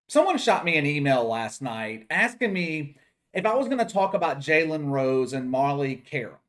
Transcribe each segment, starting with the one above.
Someone shot me an email last night asking me if I was going to talk about Jalen Rose and Marley Carroll.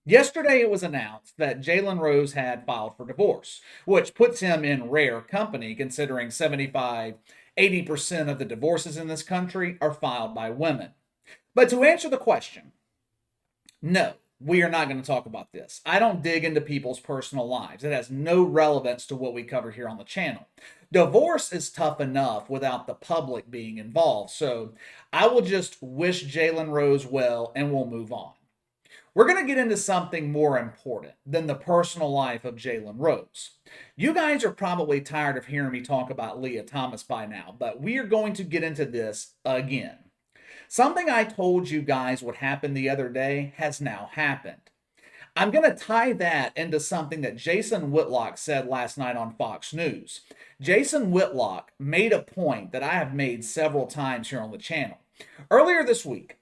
Yesterday, it was announced that Jalen Rose had filed for divorce, which puts him in rare company considering 75–80% of the divorces in this country are filed by women. But to answer the question, no, we are not going to talk about this. I don't dig into people's personal lives. It has no relevance to what we cover here on the channel. Divorce is tough enough without the public being involved, so I will just wish Jalen Rose well and we'll move on. We're going to get into something more important than the personal life of Jalen Rose. You guys are probably tired of hearing me talk about Lia Thomas by now, but we are going to get into this again. Something I told you guys would happen the other day has now happened. I'm going to tie that into something that Jason Whitlock said last night on Fox News. Jason Whitlock made a point that I have made several times here on the channel. Earlier this week,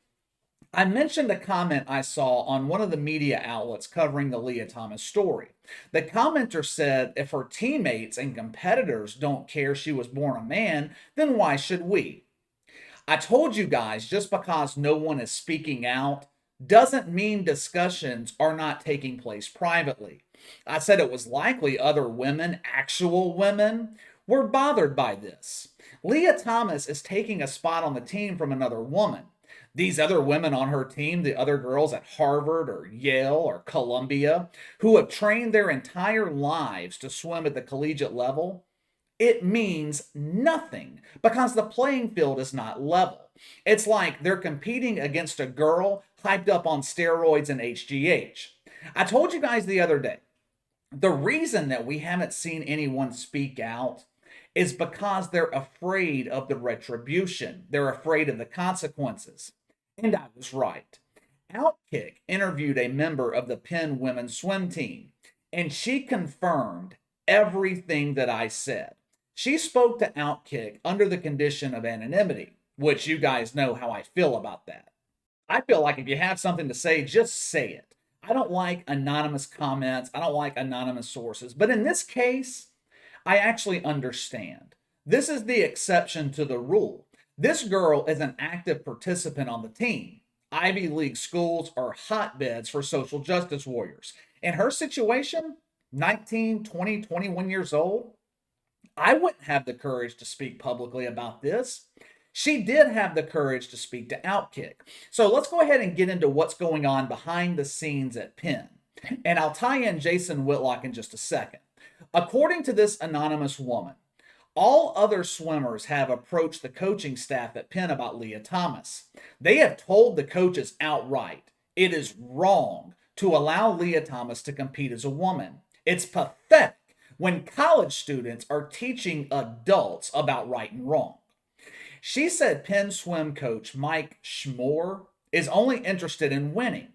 I mentioned a comment I saw on one of the media outlets covering the Lia Thomas story. The commenter said if her teammates and competitors don't care she was born a man, then why should we? I told you guys just because no one is speaking out doesn't mean discussions are not taking place privately. I said it was likely other women, actual women, were bothered by this. Lia Thomas is taking a spot on the team from another woman. These other women on her team, the other girls at Harvard or Yale or Columbia, who have trained their entire lives to swim at the collegiate level, it means nothing because the playing field is not level. It's like they're competing against a girl hyped up on steroids and HGH. I told you guys the other day, the reason that we haven't seen anyone speak out is because they're afraid of the retribution. They're afraid of the consequences. And I was right. Outkick interviewed a member of the Penn women's swim team, and she confirmed everything that I said. She spoke to Outkick under the condition of anonymity, which you guys know how I feel about that. I feel like if you have something to say, just say it. I don't like anonymous comments. I don't like anonymous sources. But in this case, I actually understand. This is the exception to the rule. This girl is an active participant on the team. Ivy League schools are hotbeds for social justice warriors. In her situation, 19, 20, 21 years old, I wouldn't have the courage to speak publicly about this. She did have the courage to speak to Outkick. So let's go ahead and get into what's going on behind the scenes at Penn. And I'll tie in Jason Whitlock in just a second. According to this anonymous woman, all other swimmers have approached the coaching staff at Penn about Lia Thomas. They have told the coaches outright it is wrong to allow Lia Thomas to compete as a woman. It's pathetic when college students are teaching adults about right and wrong. She said Penn swim coach Mike Schnur is only interested in winning.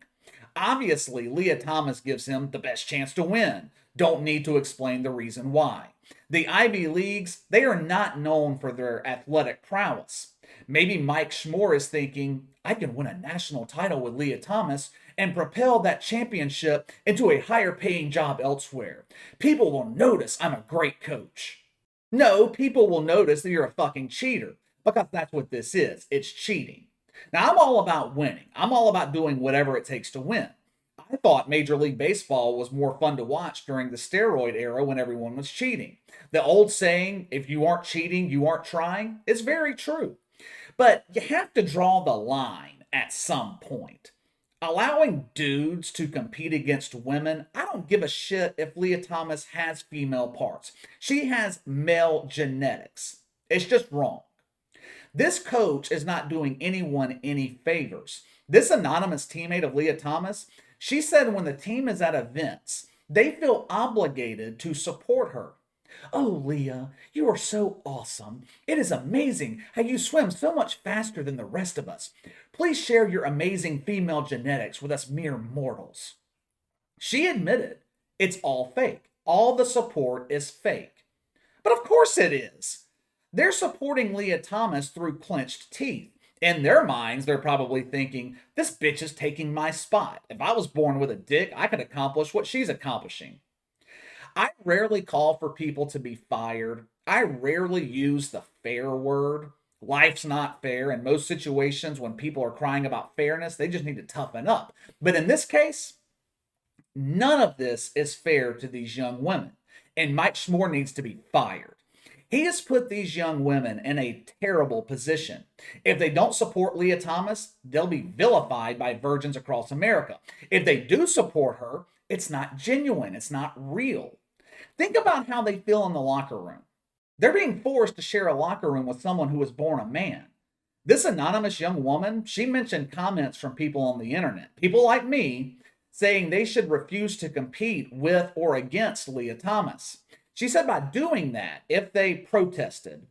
Obviously, Lia Thomas gives him the best chance to win. Don't need to explain the reason why. The Ivy Leagues, they are not known for their athletic prowess. Maybe Mike Schnur is thinking, I can win a national title with Lia Thomas and propel that championship into a higher paying job elsewhere. People will notice I'm a great coach. No, people will notice that you're a fucking cheater because that's what this is. It's cheating. Now, I'm all about winning. I'm all about doing whatever it takes to win. I thought Major League Baseball was more fun to watch during the steroid era when everyone was cheating. The old saying, if you aren't cheating, you aren't trying, is very true. But you have to draw the line at some point. Allowing dudes to compete against women, I don't give a shit if Lia Thomas has female parts. She has male genetics. It's just wrong. This coach is not doing anyone any favors. This anonymous teammate of Lia Thomas, she said when the team is at events, they feel obligated to support her. Oh, Lia, you are so awesome. It is amazing how you swim so much faster than the rest of us. Please share your amazing female genetics with us mere mortals. She admitted it's all fake. All the support is fake. But of course it is. They're supporting Lia Thomas through clenched teeth. In their minds, they're probably thinking, this bitch is taking my spot. If I was born with a dick, I could accomplish what she's accomplishing. I rarely call for people to be fired. I rarely use the fair word. Life's not fair. In most situations, when people are crying about fairness, they just need to toughen up. But in this case, none of this is fair to these young women. And Mike Schnur needs to be fired. He has put these young women in a terrible position. If they don't support Lia Thomas, they'll be vilified by virgins across America. If they do support her, it's not genuine, it's not real. Think about how they feel in the locker room. They're being forced to share a locker room with someone who was born a man. This anonymous young woman, she mentioned comments from people on the internet, people like me, saying they should refuse to compete with or against Lia Thomas. She said by doing that, if they protested,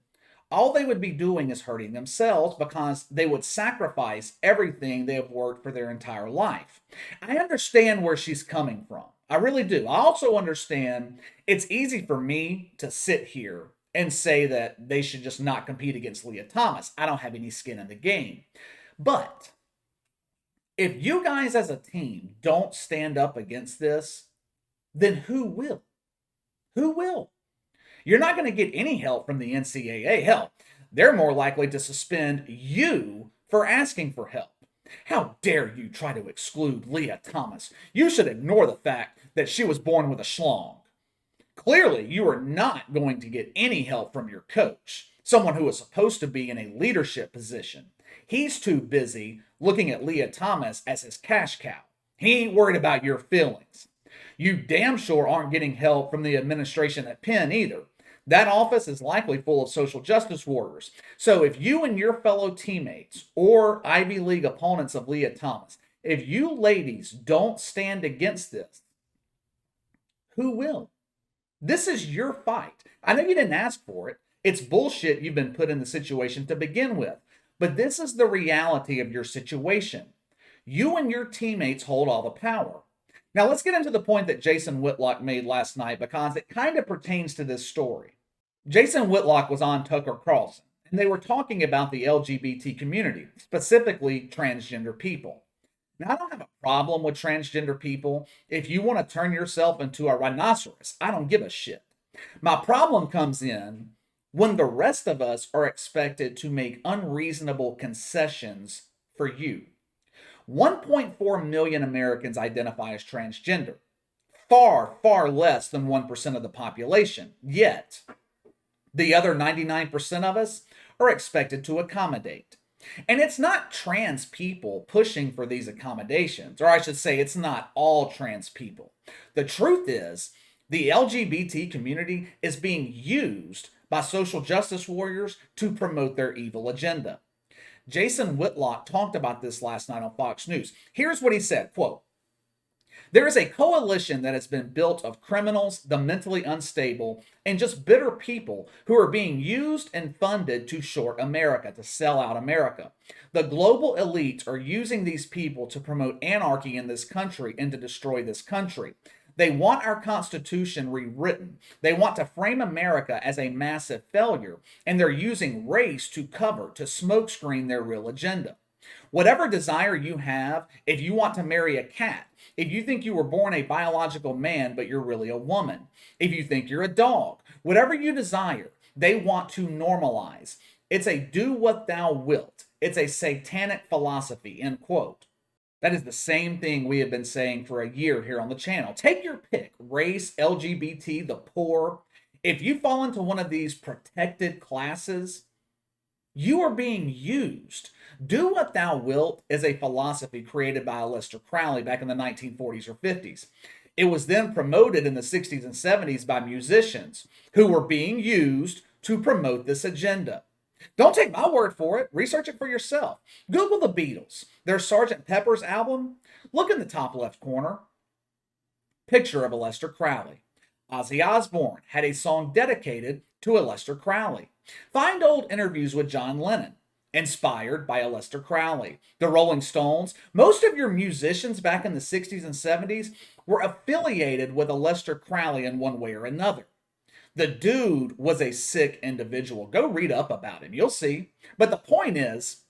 all they would be doing is hurting themselves because they would sacrifice everything they have worked for their entire life. I understand where she's coming from. I really do. I also understand it's easy for me to sit here and say that they should just not compete against Lia Thomas. I don't have any skin in the game. But if you guys as a team don't stand up against this, then who will? Who will? You're not going to get any help from the NCAA. Hell, they're more likely to suspend you for asking for help. How dare you try to exclude Lia Thomas? You should ignore the fact that she was born with a schlong. Clearly, you are not going to get any help from your coach, someone who is supposed to be in a leadership position. He's too busy looking at Lia Thomas as his cash cow. He ain't worried about your feelings. You damn sure aren't getting help from the administration at Penn either. That office is likely full of social justice warriors. So if you and your fellow teammates or Ivy League opponents of Lia Thomas, if you ladies don't stand against this, who will? This is your fight. I know you didn't ask for it. It's bullshit you've been put in the situation to begin with. But this is the reality of your situation. You and your teammates hold all the power. Now let's get into the point that Jason Whitlock made last night because it kind of pertains to this story. Jason Whitlock was on Tucker Carlson, and they were talking about the LGBT community, specifically transgender people. Now, I don't have a problem with transgender people. If you want to turn yourself into a rhinoceros, I don't give a shit. My problem comes in when the rest of us are expected to make unreasonable concessions for you. 1.4 million Americans identify as transgender. Far, far less than 1% of the population. Yet, the other 99% of us are expected to accommodate. And it's not trans people pushing for these accommodations, or I should say, it's not all trans people. The truth is, the LGBT community is being used by social justice warriors to promote their evil agenda. Jason Whitlock talked about this last night on Fox News. Here's what he said, quote, "There is a coalition that has been built of criminals, the mentally unstable, and just bitter people who are being used and funded to short America, to sell out America. The global elites are using these people to promote anarchy in this country and to destroy this country. They want our Constitution rewritten. They want to frame America as a massive failure, and they're using race to cover, to smokescreen their real agenda. Whatever desire you have, if you want to marry a cat, if you think you were born a biological man but you're really a woman, if you think you're a dog, whatever you desire, they want to normalize. It's a do what thou wilt. It's a satanic philosophy," end quote. That is the same thing we have been saying for a year here on the channel. Take your pick, race, LGBT, the poor. If you fall into one of these protected classes, you are being used. Do what thou wilt is a philosophy created by Aleister Crowley back in the 1940s or 50s. It was then promoted in the 60s and 70s by musicians who were being used to promote this agenda. Don't take my word for it. Research it for yourself. Google the Beatles, their Sgt. Pepper's album. Look in the top left corner. Picture of Aleister Crowley. Ozzy Osbourne had a song dedicated to Aleister Crowley. Find old interviews with John Lennon, inspired by Aleister Crowley. The Rolling Stones, most of your musicians back in the 60s and 70s were affiliated with Aleister Crowley in one way or another. The dude was a sick individual. Go read up about him. You'll see. But the point is,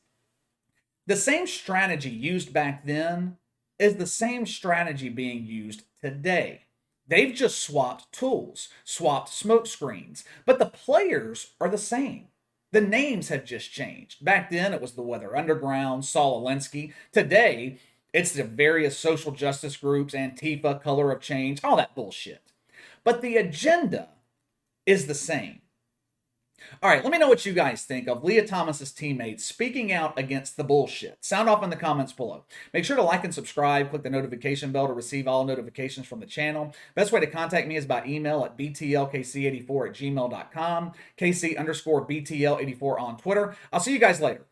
the same strategy used back then is the same strategy being used today. They've just swapped tools, swapped smoke screens, but the players are the same. The names have just changed. Back then, it was the Weather Underground, Saul Alinsky. Today, it's the various social justice groups, Antifa, Color of Change, all that bullshit. But the agenda is the same. All right, let me know what you guys think of Lia Thomas's teammates speaking out against the bullshit. Sound off in the comments below. Make sure to like and subscribe. Click the notification bell to receive all notifications from the channel. Best way to contact me is by email at btlkc84@gmail.com, KC_BTL84 on Twitter. I'll see you guys later.